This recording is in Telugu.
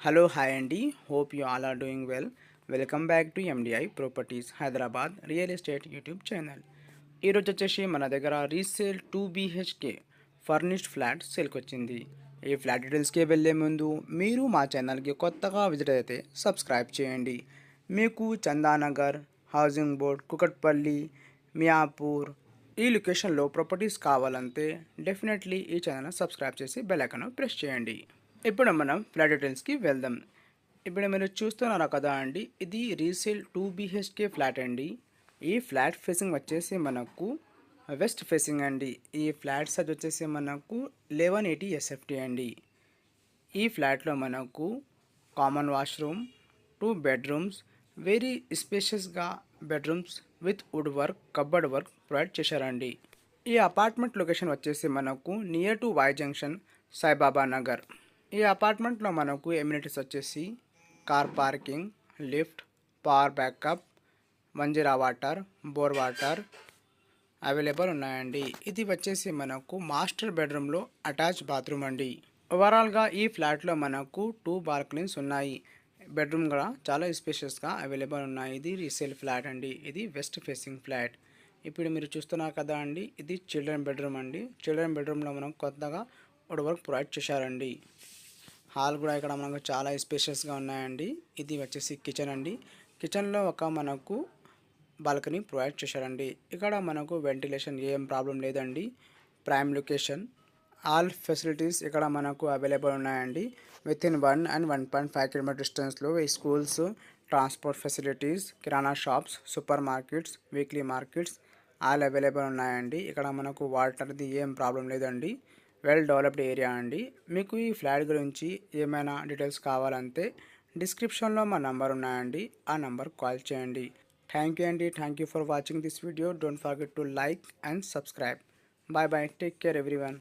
హలో హాయ్ అండి. Hope you all are doing well. Welcome back to MDI properties Hyderabad real estate YouTube channel. ఈరోజు వచ్చేసి మన దగ్గర రీసేల్ 2 BHK ఫర్నిష్డ్ ఫ్లాట్ సేల్కి వచ్చింది. ఈ ఫ్లాట్ డీటెయిల్స్కి వెళ్ళే ముందు మీరు మా ఛానల్కి కొత్తగా విజిట్ అయితే సబ్స్క్రైబ్ చేయండి. మీకు చందానగర్, హౌసింగ్ బోర్డ్, కుకట్పల్లి, మియాపూర్ ఈ లొకేషన్లో ప్రాపర్టీస్ కావాలంటే డెఫినెట్లీ ఈ ఛానల్ సబ్స్క్రైబ్ చేసి బెల్ ఐకాన్ ప్రెస్ చేయండి. ఇప్పుడు మనం ఫ్లాట్ డీటెయిల్స్కి వెళ్దాం. ఇప్పుడు మీరు చూస్తున్నారు కదా అండి, ఇది రీసేల్ 2 BHK ఫ్లాట్ అండి. ఈ ఫ్లాట్ ఫేసింగ్ వచ్చేసి మనకు వెస్ట్ ఫేసింగ్ అండి. ఈ ఫ్లాట్ సైజ్ వచ్చేసి మనకు 1180 SFT అండి. ఈ ఫ్లాట్లో మనకు కామన్ వాష్రూమ్, 2 బెడ్రూమ్స్, వెరీ స్పేషియస్గా bedrooms with wood work, cupboard work provide చేశారండి. ఈ అపార్ట్మెంట్ లొకేషన్ వచ్చేసి మనకు near to Y junction, Saibaba Nagar. ఈ అపార్ట్మెంట్లో మనకు ఎమ్యూనిటీస్ వచ్చేసి car parking, lift, power backup, Manjira water, bore water available ఉన్నాయండి. ఇది వచ్చేసి మనకు మాస్టర్ బెడ్రూమ్లో అటాచ్ బాత్రూమ్ అండి. ఓవరాల్గా ఈ ఫ్లాట్లో మనకు 2 బాల్కనీస్ ఉన్నాయి. బెడ్రూమ్ కూడా చాలా స్పేషియస్గా అవైలబుల్ ఉన్నాయి. ఇది రీసేల్ ఫ్లాట్ అండి. ఇది వెస్ట్ ఫేసింగ్ ఫ్లాట్. ఇప్పుడు మీరు చూస్తున్నారు కదా అండి, ఇది చిల్డ్రన్ బెడ్రూమ్ అండి. చిల్డ్రన్ బెడ్రూమ్లో మనం కొత్తగా వుడ్ వర్క్ ప్రొవైడ్ చేశారండి. హాల్ కూడా ఇక్కడ మనకు చాలా స్పేషియస్గా ఉన్నాయండి. ఇది వచ్చేసి కిచెన్ అండి. కిచెన్లో ఒక మనకు బాల్కనీ ప్రొవైడ్ చేశారండి. ఇక్కడ మనకు వెంటిలేషన్ ఏం ప్రాబ్లం లేదండి. ప్రైమ్ లొకేషన్, ఆల్ ఫెసిలిటీస్ ఇక్కడ మనకు అవైలబుల్ ఉన్నాయండి. వితిన్ 1 and 1.5 km డిస్టెన్స్లో ఈ స్కూల్స్, ట్రాన్స్పోర్ట్ ఫెసిలిటీస్, కిరాణా shops, super markets, weekly markets all available ఉన్నాయండి. ఇక్కడ మనకు వాటర్ది ఏం ప్రాబ్లం లేదండి. వెల్ డెవలప్డ్ ఏరియా అండి. మీకు ఈ ఫ్లాట్ గురించి ఏమైనా డీటెయిల్స్ కావాలంటే డిస్క్రిప్షన్లో మా నంబర్ ఉన్నాయండి. ఆ నంబర్ కాల్ చేయండి. థ్యాంక్ యూ అండి. Thank you for watching this video. Don't forget to like and subscribe. Bye bye. Take care everyone.